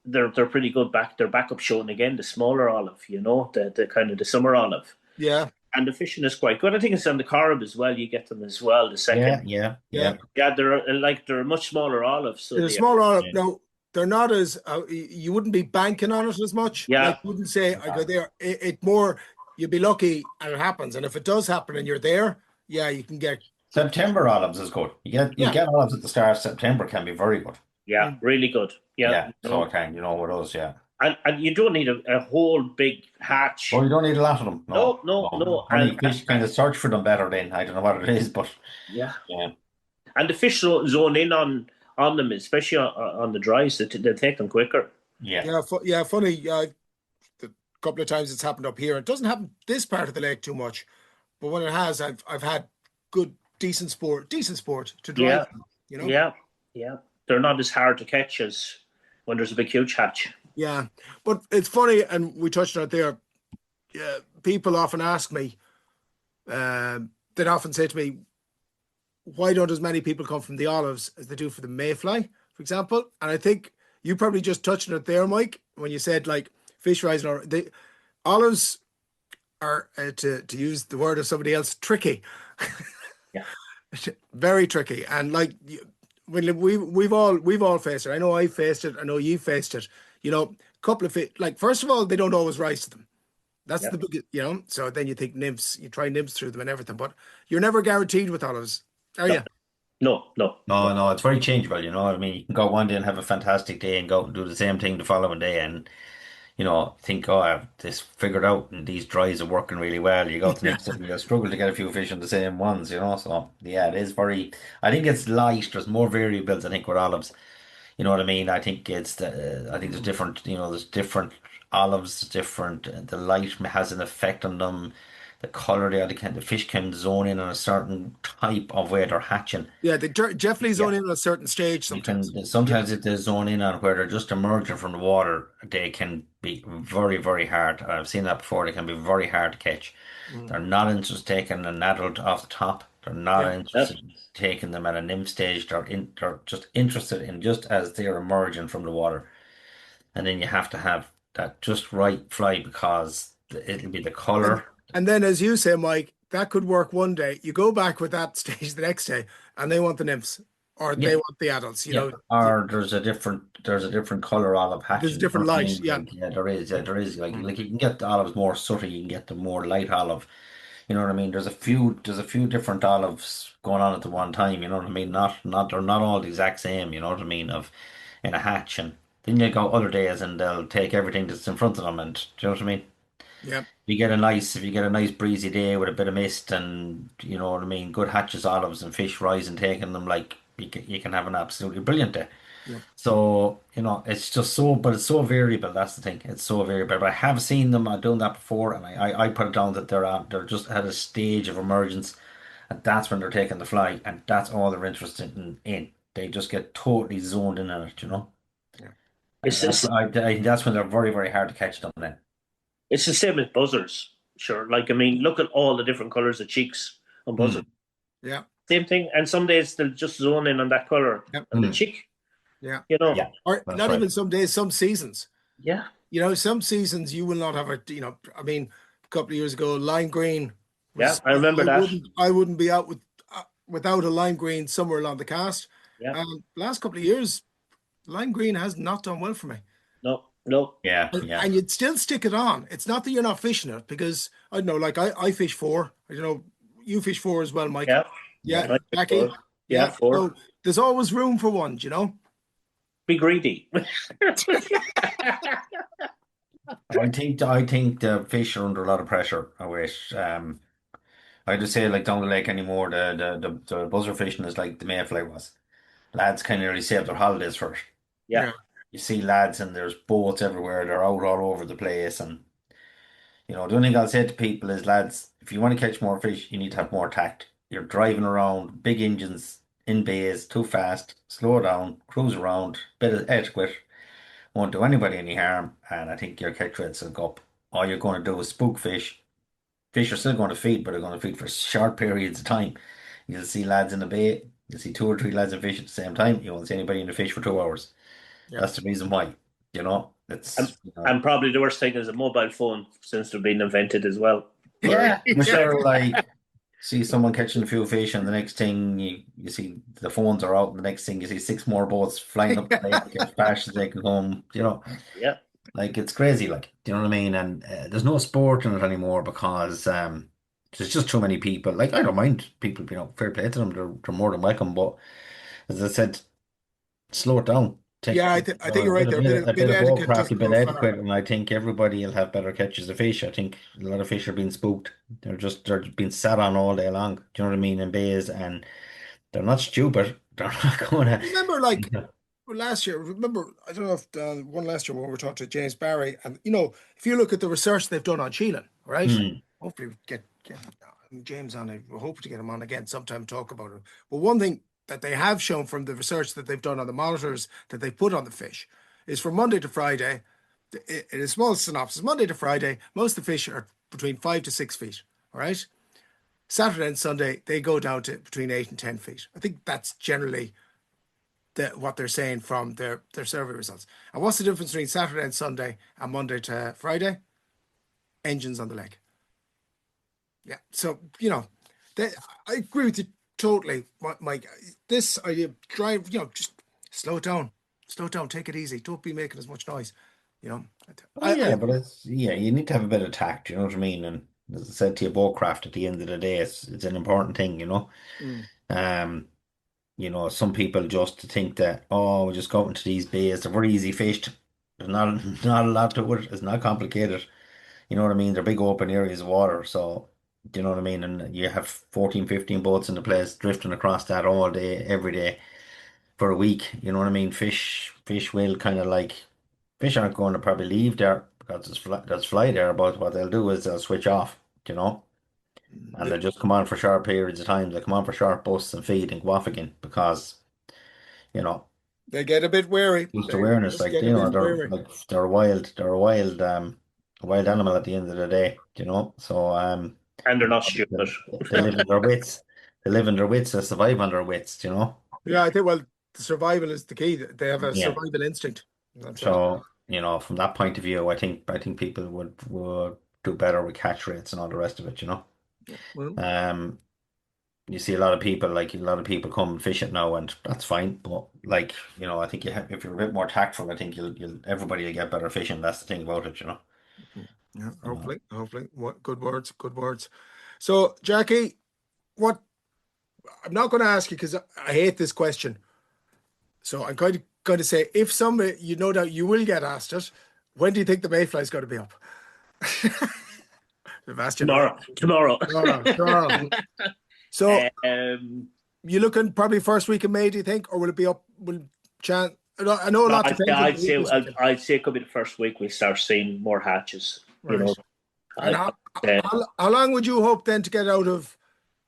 Speaker 3: they're pretty good back. They're back up showing again the smaller olive, the kind of the summer olive,
Speaker 1: Yeah.
Speaker 3: and the fishing is quite good. I think it's on the Corrib as well. You get them as well. The second,
Speaker 2: Yeah.
Speaker 3: yeah, they're a much smaller olive. So
Speaker 1: They're
Speaker 3: they
Speaker 1: smaller olive.
Speaker 2: Yeah.
Speaker 1: No, they're not as you wouldn't be banking on it as much.
Speaker 3: Yeah.
Speaker 1: Like you wouldn't say I go there. It more you'd be lucky and it happens. And if it does happen and you're there, yeah, you can get.
Speaker 2: September olives is good. You
Speaker 1: Yeah.
Speaker 2: get olives at the start of September can be very good.
Speaker 3: yeah, really good. Yeah,
Speaker 2: So it can, with us, yeah.
Speaker 3: and you don't need a whole big hatch.
Speaker 2: Well, you don't need a lot of them.
Speaker 3: No.
Speaker 2: Only fish kind of search for them better then. I don't know what it is, but
Speaker 3: Yeah.
Speaker 2: yeah.
Speaker 3: And the fish zone in on them, especially on the dries, they take them quicker.
Speaker 2: Yeah.
Speaker 1: Yeah, funny. couple of times it's happened up here. It doesn't happen this part of the lake too much, but when it has, I've had good, decent sport to drive.
Speaker 3: Yeah,
Speaker 1: You know.
Speaker 3: yeah, yeah. They're not as hard to catch as when there's a big huge hatch.
Speaker 1: Yeah, but it's funny, and we touched on it there. People often ask me, they'd often say to me, why don't as many people come from the olives as they do for the mayfly, for example? And I think you probably just touched on it there, Mike, when you said like fish rising or the olives are to use the word of somebody else, tricky.
Speaker 3: Yeah.
Speaker 1: Very tricky. And like when we've all faced it. I know I faced it. I know you faced it. You know, a couple of it. Like first of all, they don't always rise to them. That's
Speaker 3: Yeah.
Speaker 1: the big, you know. So then you think nymphs, you try nymphs through them and everything, but you're never guaranteed with olives, are
Speaker 3: No,
Speaker 1: you?
Speaker 3: no, no,
Speaker 2: No, no, it's very changeable, you know what I mean? You can go one day and have a fantastic day and go and do the same thing the following day and, you know, think, oh, I've this figured out and these dries are working really well. You go to the
Speaker 1: Yeah.
Speaker 2: next day, you struggle to get a few fish on the same ones, you know? So, yeah, it is very, I think it's light. There's more variables, I think, with olives. You know what I mean? I think I think there's different, you know, there's different olives, different, the light has an effect on them. The color, the fish can zone in on a certain type of way they're hatching.
Speaker 1: Yeah, they definitely
Speaker 2: Yeah.
Speaker 1: zone in at a certain stage
Speaker 2: You
Speaker 1: sometimes.
Speaker 2: can
Speaker 1: Yeah.
Speaker 2: sometimes if they zone in on where they're just emerging from the water, they can be very, very hard. I've seen that before. They can be very hard to catch.
Speaker 1: Mm.
Speaker 2: They're not interested in taking an adult off the top. They're not
Speaker 1: Yeah.
Speaker 3: Yep.
Speaker 2: interested in taking them at a nymph stage. They're just interested in just as they're emerging from the water. And then you have to have that just right fly because it'll be the
Speaker 1: And
Speaker 2: color.
Speaker 1: and then as you say, Mike, that could work one day. You go back with that stage the next day, and they want the nymphs or
Speaker 2: Yeah,
Speaker 1: they want the adults. You
Speaker 2: yeah.
Speaker 1: know,
Speaker 2: Or there's a different color olive
Speaker 1: there's a
Speaker 2: hatching. You know
Speaker 1: different
Speaker 2: what I
Speaker 1: light.
Speaker 2: mean?
Speaker 1: Yeah.
Speaker 2: Like yeah, there is. Yeah, there is.
Speaker 1: Mm.
Speaker 2: Like you can get the olives more subtle. You can get the more light olive. You know what I mean? There's a few different olives going on at the one time. You know what I mean? Not they're not all the exact same. You know what I mean? Of in a hatch, and then you go other days and they'll take everything that's in front of them. And do you know what I mean?
Speaker 1: Yeah.
Speaker 2: If you get a nice breezy day with a bit of mist and you know what I mean, good hatches, olives and fish rising, taking them like you can have an absolutely brilliant day.
Speaker 1: Yeah.
Speaker 2: So, you know, it's just so, but it's so variable. That's the thing. It's so variable. But I have seen them doing that before, and I put it down that they're just at a stage of emergence, and that's when they're taking the fly, and that's all they're interested in. They just get totally zoned in on it, you know.
Speaker 1: Yeah.
Speaker 2: And
Speaker 3: it's it's,
Speaker 2: I think that's when they're very, very hard to catch them then.
Speaker 3: it's the same as buzzers. Sure, like I mean, look at all the different colors of cheeks on buzzers.
Speaker 2: Mm,
Speaker 1: Yeah.
Speaker 3: Same thing, and some days they'll just zone in on that color
Speaker 1: Yeah.
Speaker 3: on the
Speaker 2: mm,
Speaker 3: cheek.
Speaker 1: Yeah.
Speaker 3: You know,
Speaker 2: yeah,
Speaker 1: Or
Speaker 2: that's
Speaker 1: not
Speaker 2: right.
Speaker 1: even some days, some seasons.
Speaker 3: yeah,
Speaker 1: You know, some seasons you will not have a. You know, I mean, a couple of years ago, lime green
Speaker 3: yeah.
Speaker 1: was.
Speaker 3: I remember that.
Speaker 1: I wouldn't be out without a lime green somewhere along the cast.
Speaker 3: Yeah,
Speaker 1: And last couple of years, lime green has not done well for me.
Speaker 3: no, no.
Speaker 2: Yeah,
Speaker 1: And,
Speaker 2: yeah.
Speaker 1: and you'd still stick it on. It's not that you're not fishing it because I don't know, like I fish four. I don't know, you fish four as well, Mike.
Speaker 3: Yeah,
Speaker 2: Yeah.
Speaker 1: Yeah,
Speaker 3: I think
Speaker 1: Jackie.
Speaker 3: four. Yeah,
Speaker 1: Yeah.
Speaker 3: four.
Speaker 1: So there's always room for ones, you know?
Speaker 3: Be greedy.
Speaker 2: I think the fish are under a lot of pressure. I wish. I just say like down the lake anymore. The buzzer fishing is like the mayfly was. Lads kind of really save their holidays for it.
Speaker 3: Yeah,
Speaker 1: Yeah.
Speaker 2: You see lads and there's boats everywhere. They're out all over the place. And you know the only thing I'll say to people is, lads, if you want to catch more fish, you need to have more tact. You're driving around big engines in bays too fast. Slow down, cruise around, bit of etiquette. Won't do anybody any harm, and I think your catch rates will go up. All you're going to do is spook fish. Fish are still going to feed, but they're going to feed for short periods of time. You'll see lads in the bay, you'll see two or three lads in fish at the same time. You won't see anybody in the fish for 2 hours.
Speaker 1: Yeah.
Speaker 2: That's the reason why. You know,
Speaker 3: and,
Speaker 2: it's
Speaker 3: and probably the worst thing is a mobile phone since they've been invented as well.
Speaker 2: yeah, I'm sure. Like see someone catching a few fish, and the next thing you see the phones are out, and the next thing you see six more boats flying up the lake as fast as they can come. You know.
Speaker 3: Yeah,
Speaker 2: Like it's crazy, like do you know what I mean? And there's no sport in it anymore because there's just too many people. Like I don't mind people, you know, fair play to them. They're more than welcome. But as I said, slow it down. Take
Speaker 1: Yeah, I think you're right there.
Speaker 2: a
Speaker 1: Bit
Speaker 2: bit
Speaker 1: of
Speaker 2: of
Speaker 1: etiquette
Speaker 2: bullcraft, a
Speaker 1: doesn't
Speaker 2: bit
Speaker 1: go
Speaker 2: of
Speaker 1: far.
Speaker 2: etiquette, and I think everybody will have better catches of fish. I think a lot of fish are being spooked. They're being sat on all day long. Do you know what I mean? In bays, and they're not stupid. They're not going
Speaker 1: Remember, like
Speaker 2: to.
Speaker 1: last year, remember, I don't know if one last year when we were talking to James Barry, and if you look at the research they've done on Sheelan, right?
Speaker 2: Hmm.
Speaker 1: Hopefully, we get James on it. We're hoping to get him on again sometime and talk about it. But one thing that they have shown from the research that they've done on the monitors that they put on the fish is from Monday to Friday, in a small synopsis, Monday to Friday, most of the fish are between 5 to 6 feet, all right? Saturday and Sunday, they go down to between 8 and 10 feet. I think that's generally what they're saying from their survey results. And what's the difference between Saturday and Sunday and Monday to Friday? Engines on the leg. Yeah. So, I agree with you totally, Mike. This idea, drive, just slow it down. Slow it down. Take it easy. Don't be making as much noise. You know,
Speaker 2: Oh yeah, but you need to have a bit of tact, you know what I mean? And as I said to you, boat craft at the end of the day, it's an important thing, you know.
Speaker 1: mm,
Speaker 2: Um, some people just think that, oh, we just go out into these bays, they're very easy fished. There's not not a lot to it. It's not complicated. You know what I mean? They're big open areas of water, so do you know what I mean? And you have 14, 15 boats in the place drifting across that all day, every day for a week. You know what I mean? Fish will kind of like fish aren't going to probably leave there because there's fly there, but what they'll do is they'll switch off, you know, and
Speaker 1: they,
Speaker 2: they'll just come on for short periods of time. They'll come on for short bursts and feed and go off again because, you know,
Speaker 1: they get a bit wary.
Speaker 2: just
Speaker 1: They
Speaker 2: awareness,
Speaker 1: just
Speaker 2: like
Speaker 1: get a bit
Speaker 2: they're
Speaker 1: wary.
Speaker 2: like a wild animal at the end of the day, you know. So
Speaker 3: And they're not
Speaker 2: they,
Speaker 3: stupid.
Speaker 2: they live in their wits. They live in their wits. They survive on their wits, you know.
Speaker 1: Yeah, I think, well, the survival is the key. They have a
Speaker 2: Yeah.
Speaker 1: survival instinct. That's it.
Speaker 2: So, from that point of view, I think people would do better with catch rates and all the rest of it, you know.
Speaker 1: Yeah. Well,
Speaker 2: Um, you see a lot of people come fishing now, and that's fine. But like, I think if you're a bit more tactful, I think you'll everybody will get better fishing. That's the thing about it, you know.
Speaker 1: yeah,
Speaker 2: Uh,
Speaker 1: hopefully. What good words, good words. So, Jackie, what I'm not going to ask you because I hate this question. So I'm going to say, if somebody, no doubt you will get asked it, when do you think the mayfly is going to be up? I've asked you
Speaker 3: Tomorrow. Tomorrow.
Speaker 1: tomorrow. So
Speaker 3: um,
Speaker 1: you looking probably first week of May, do you think, or will it be up? Will chance? I know a
Speaker 3: no,
Speaker 1: lot depends on the
Speaker 3: I'd
Speaker 1: heat
Speaker 3: say
Speaker 1: this weekend.
Speaker 3: I'd say it could be the first week we start seeing more hatches.
Speaker 1: Right. And
Speaker 3: I, uh,
Speaker 1: how long would you hope then to get out of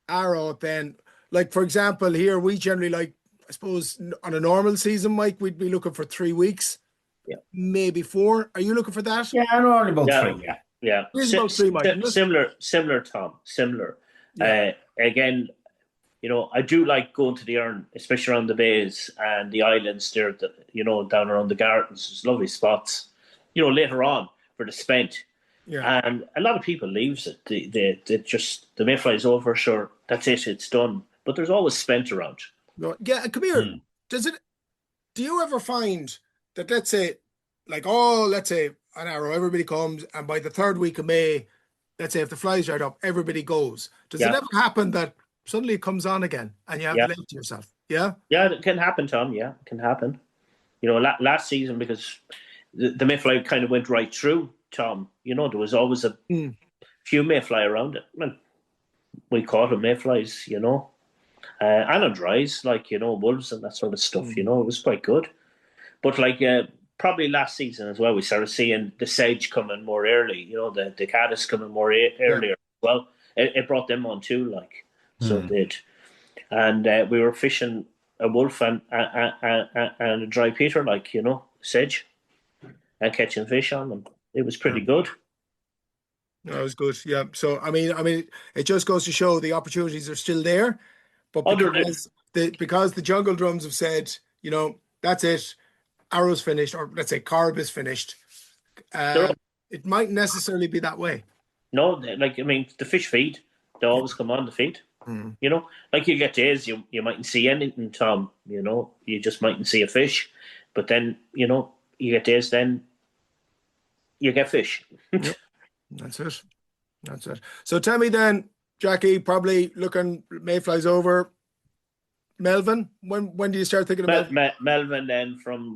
Speaker 1: Arrow then? Like, for example, here we generally, like, I suppose on a normal season, Mike, we'd be looking for 3 weeks,
Speaker 3: yeah,
Speaker 1: maybe 4. Are you looking for that?
Speaker 2: yeah, I know only about
Speaker 3: yeah,
Speaker 2: three. Yeah.
Speaker 3: yeah.
Speaker 1: It is about 3, Mike, isn't it?
Speaker 3: Similar, Tom. Similar.
Speaker 1: Yeah.
Speaker 3: Again, I do like going to the Earn, especially around the bays and the islands there, down around the gardens. There's lovely spots, later on for the spent.
Speaker 1: Yeah.
Speaker 3: And a lot of people leaves it. They just, the mayfly's over, sure, that's it, it's done. But there's always spent around.
Speaker 1: No, yeah, come here.
Speaker 2: Hmm.
Speaker 1: Do you ever find that, let's say, let's say an Arrow, everybody comes, and by the 3rd week of May, let's say if the flies right up, everybody goes. Does it
Speaker 3: Yeah,
Speaker 1: ever happen that suddenly it comes on again and you have
Speaker 3: yeah.
Speaker 1: to late to yourself? Yeah?
Speaker 3: Yeah, it can happen, Tom. Yeah, it can happen. Last season, because the mayfly kind of went right through, Tom, there was always a
Speaker 1: Mm.
Speaker 3: few mayfly around it. Well, we caught them mayflies, and on dries, like, wolves and that sort of stuff,
Speaker 1: Mm.
Speaker 3: it was quite good. But like, probably last season as well, we started seeing the sedge coming more early, the caddis coming more
Speaker 1: Yeah.
Speaker 3: earlier as well. It brought them on too, like, so it
Speaker 2: Hmm.
Speaker 3: did. And we were fishing a wolf and a dry peter, like, sedge, and catching fish on them. It was pretty good.
Speaker 1: That was good. Yeah. So I mean, it just goes to show the opportunities are still there, but
Speaker 3: Under
Speaker 1: because the jungle drums have said, that's it, Arrow's finished, or let's say Carb is finished,
Speaker 3: they're
Speaker 1: uh, it might necessarily be that way.
Speaker 3: no, like, I mean, the fish feed. They
Speaker 1: Yeah.
Speaker 3: always come on the feed.
Speaker 1: Mm.
Speaker 3: Like, you get days you mightn't see anything, Tom. You just mightn't see a fish, but then you get days then you get fish.
Speaker 1: Yep. That's it. That's it. So tell me then, Jackie, probably looking Mayfly's over. Melvin, when do you start thinking about?
Speaker 3: Melvin then from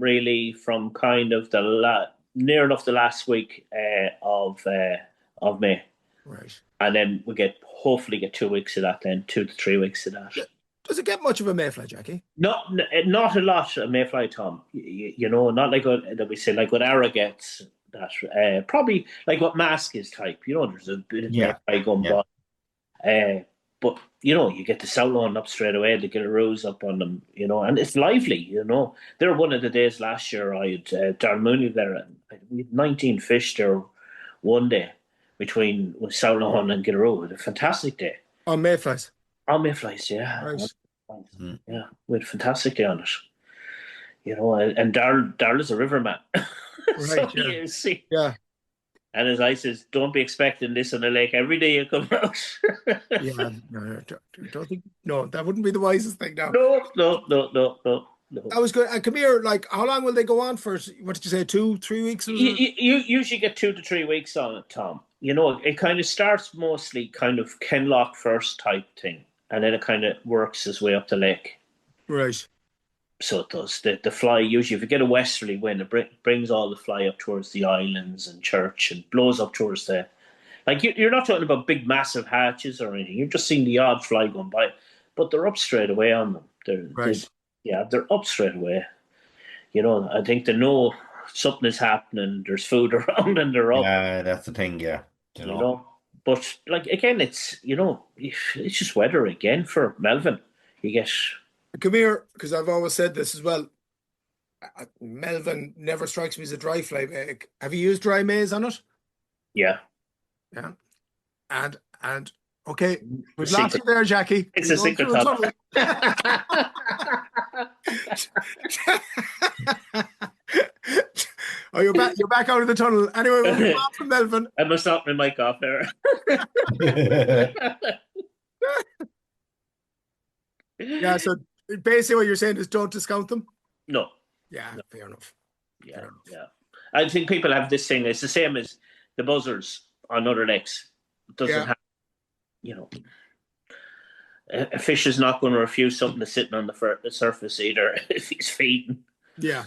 Speaker 3: kind of near enough the last week of May,
Speaker 1: Right.
Speaker 3: and then we hopefully get 2 weeks of that, then 2 to 3 weeks of that.
Speaker 1: Yeah. Does it get much of a mayfly, Jackie?
Speaker 3: Not a lot of mayfly, Tom. Not like what that we say, like what Ara gets. That probably like what Mask is type. There's a bit of
Speaker 2: Yeah,
Speaker 3: mayfly going
Speaker 2: yeah.
Speaker 3: by. But you get the Southlawn up straight away. They get a rose up on them. And it's lively. They're one of the days last year. I had Darren Mooney there, and we had 19 fish there one day between Southlawn and Gilroe. It was a fantastic day.
Speaker 1: On mayflies.
Speaker 3: On mayflies, yeah.
Speaker 1: Right.
Speaker 3: Yeah, we had a fantastic day on it. And Darl is a riverman. So
Speaker 1: Right, yeah.
Speaker 3: you see.
Speaker 1: Yeah.
Speaker 3: And as I says, don't be expecting this on the lake every day you come out.
Speaker 1: Yeah. No, don't think. No, that wouldn't be the wisest thing now.
Speaker 3: No.
Speaker 1: That was good. And come here, like, how long will they go on for? What did you say, 2-3 weeks?
Speaker 3: You usually get 2 to 3 weeks on it, Tom. It kind of starts mostly kind of Kenlock first type thing, and then it kind of works its way up the lake.
Speaker 1: Right.
Speaker 3: So it does. The fly, usually, if you get a westerly wind, it brings all the fly up towards the islands and church and blows up towards the. Like, you're not talking about big, massive hatches or anything. You're just seeing the odd fly going by, but they're up straight away on them. They're up straight away. I think they know something is happening, there's food around, and they're up.
Speaker 2: Yeah, that's the thing, yeah.
Speaker 3: But, like, again, it's just weather again for Melvin. You get.
Speaker 1: Come here, because I've always said this as well. Melvin never strikes me as a dry fly. Have you used dry maize on it?
Speaker 3: Yeah.
Speaker 1: Yeah. And okay, we've lost you there, Jackie.
Speaker 3: It's a secret tunnel.
Speaker 1: Oh, you're back out of the tunnel. Anyway, we'll move on from Melvin.
Speaker 3: I must stop my mic off there.
Speaker 1: Yeah, so basically what you're saying is don't discount them?
Speaker 3: No.
Speaker 1: Yeah, fair enough.
Speaker 3: Yeah. I think people have this thing. It's the same as the buzzers on other lakes. It doesn't have, a fish is not going to refuse something that's sitting on the surface either if he's feeding.
Speaker 1: Yeah.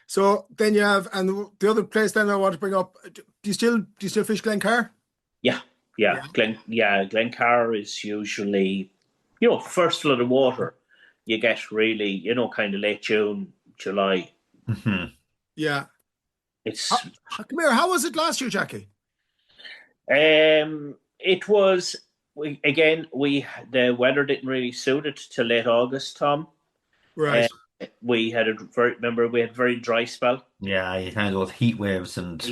Speaker 1: So then you have, and the other place then I want to bring up, do you still fish Glencar?
Speaker 3: Yeah. Glencar is usually, first flood of water. You get really, kind of late June, July.
Speaker 2: Mm-hmm.
Speaker 1: Yeah.
Speaker 3: Come
Speaker 1: here. How was it last year, Jackie?
Speaker 3: It was the weather didn't really suit it till late August, Tom.
Speaker 1: Right.
Speaker 3: We had a very dry spell.
Speaker 2: Yeah, you kind of those heat waves and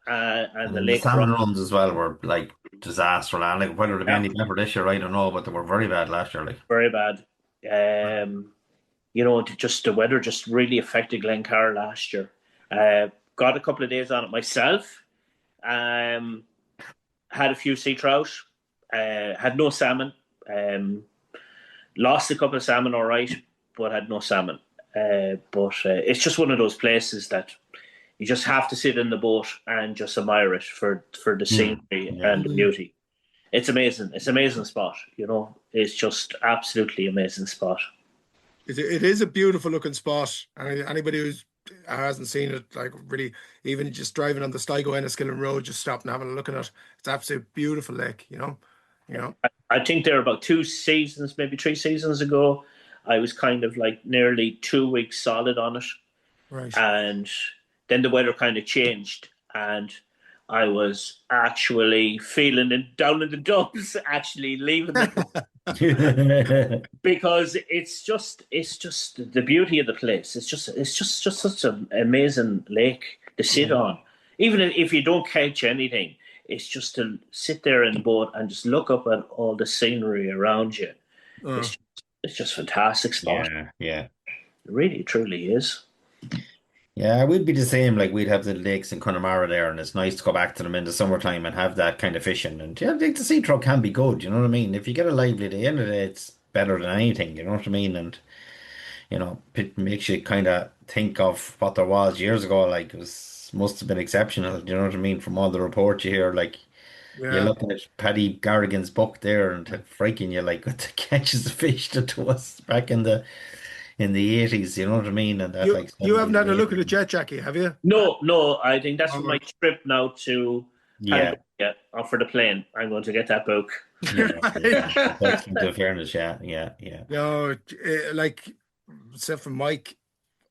Speaker 3: and the
Speaker 2: salmon runs as well were like disaster. Like whether they'll be any better this year, I don't know, but they were very bad last year. Like
Speaker 3: very bad. Just the weather just really affected Glencar last year. Got a couple of days on it myself. Had a few sea trout. Had no salmon. Lost a couple of salmon, all right, but had no salmon. But it's just one of those places that you just have to sit in the boat and just admire it for the scenery and the beauty. It's amazing. It's an amazing spot. It's just absolutely amazing spot.
Speaker 1: It is a beautiful looking spot. And anybody who hasn't seen it, like really, even just driving on the Sligo Enniskillen Road, just stop and having a look at it. It's absolutely beautiful lake.
Speaker 3: I think there were about 2 seasons, maybe 3 seasons ago. I was kind of like nearly 2 weeks solid on it.
Speaker 1: Right.
Speaker 3: And then the weather kind of changed, and I was actually feeling it down in the dumps, actually leaving because it's just the beauty of the place. It's just such an amazing lake to sit on. Even if you don't catch anything, it's just to sit there in the boat and just look up at all the scenery around you. It's just fantastic spot.
Speaker 2: Yeah.
Speaker 3: It really, truly is.
Speaker 2: Yeah, we'd be the same. Like we'd have the lakes in Connemara there, and it's nice to go back to them in the summertime and have that kind of fishing. And I think the sea trout can be good. You know what I mean? If you get a lively day in it, it's better than anything. You know what I mean? And it makes you kind of think of what there was years ago. Like must have been exceptional. You know what I mean? From all the reports you hear, like you're looking at Paddy Garrigan's book there and freaking you like what the catches of fish that was back in the 80s, you know what I mean? And that,
Speaker 1: you haven't had a look at it yet, Jackie, have you?
Speaker 3: No. I think that's for my trip now to for the plane. I'm going to get that book.
Speaker 2: That's in fairness, yeah.
Speaker 1: Like, except for Mike,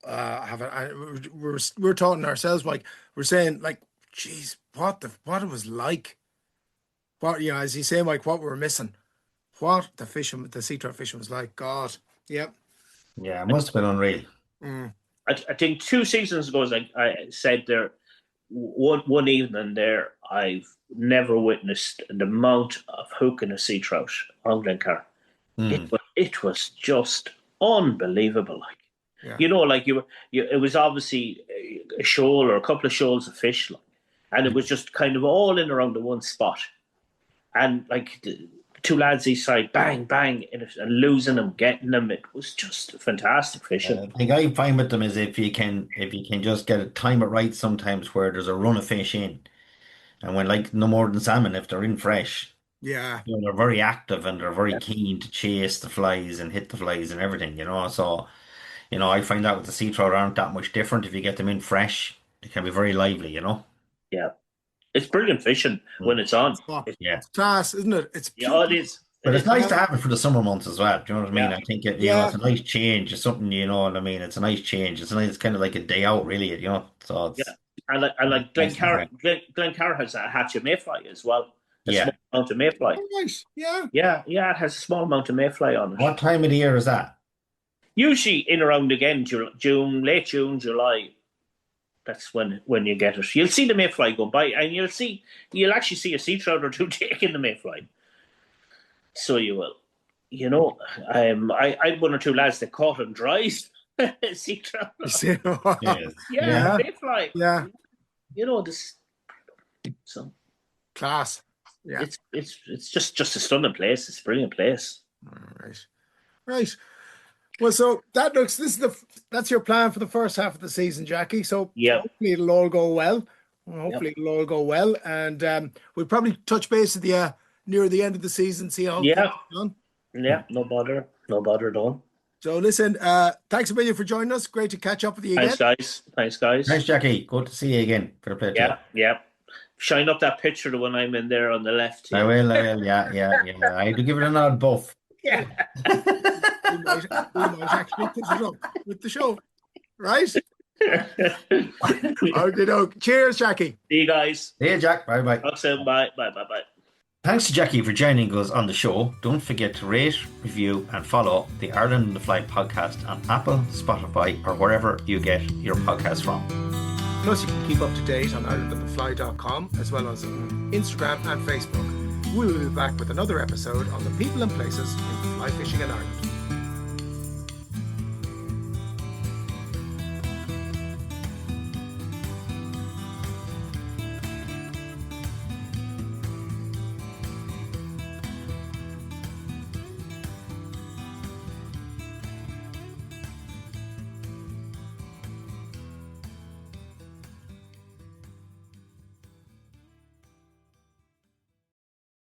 Speaker 1: we're talking to ourselves, Mike. We're saying like, geez, what it was like. What, as you say, Mike, what we were missing. What the sea trout fishing was like. God, yep.
Speaker 2: Yeah, it must have been unreal.
Speaker 1: Mm.
Speaker 3: I think 2 seasons ago, as I said there, one evening there, I've never witnessed the amount of hooking a sea trout on Glencar. It was just unbelievable. Like, like it was obviously a shoal or a couple of shoals of fish, like, and it was just kind of all in around the one spot, and like the two lads each side, bang, bang, and losing them, getting them. It was just fantastic fishing.
Speaker 2: The thing I find with them is if you can just get it, time it right sometimes where there's a run of fish in, and when like no more than salmon, if they're in fresh, they're very active and they're very keen to chase the flies and hit the flies and everything, So, I find that with the sea trout aren't that much different. If you get them in fresh, they can be very lively,
Speaker 3: Yeah. It's brilliant fishing when it's on.
Speaker 1: It's class, isn't it? It's
Speaker 3: it is.
Speaker 2: But it's nice to have it for the summer months as well. Do you know what I mean? I think it's a nice change. It's something, you know what I mean? It's a nice change. It's kind of like a day out, really. So it's,
Speaker 3: and like Glencar has a hatch of mayfly as well. Small amount of mayfly.
Speaker 1: Oh, nice. Yeah.
Speaker 3: Yeah. It has a small amount of mayfly on it.
Speaker 2: What time of the year is that?
Speaker 3: Usually in around again June, late June, July. That's when you get it. You'll see the mayfly go by, and you'll actually see a sea trout or two taking the mayfly. So you will. I had one or two lads that caught and dried sea trout.
Speaker 2: Yeah,
Speaker 3: mayfly.
Speaker 1: Yeah.
Speaker 3: This. So
Speaker 1: class. Yeah.
Speaker 3: It's just a stunning place. It's a brilliant place.
Speaker 1: Right. Well, so that's your plan for the first half of the season, Jackie. So hopefully it'll all go well. And we'll probably touch base with you near the end of the season, see how it's done.
Speaker 3: Yeah, no bother at all.
Speaker 1: So listen, thanks a million for joining us. Great to catch up with you again.
Speaker 3: Thanks, guys.
Speaker 2: Thanks, Jackie. Good to see you again. For the play.
Speaker 3: Yeah. Shine up that picture the one I'm in there on the left.
Speaker 2: I will. Yeah. I have to give it a nod, both.
Speaker 3: Yeah.
Speaker 1: we might actually put it up with the show, right? Okay, cheers, Jackie.
Speaker 3: See you guys.
Speaker 2: See you, Jack. Bye.
Speaker 3: Talk soon. Bye.
Speaker 2: Thanks to Jackie for joining us on the show. Don't forget to rate, review, and follow the Ireland on the Fly podcast on Apple, Spotify, or wherever you get your podcasts from.
Speaker 1: Plus, you can keep up to date on IrelandOnTheFly.com as well as on Instagram and Facebook. We will be back with another episode on the people and places in fly fishing in Ireland.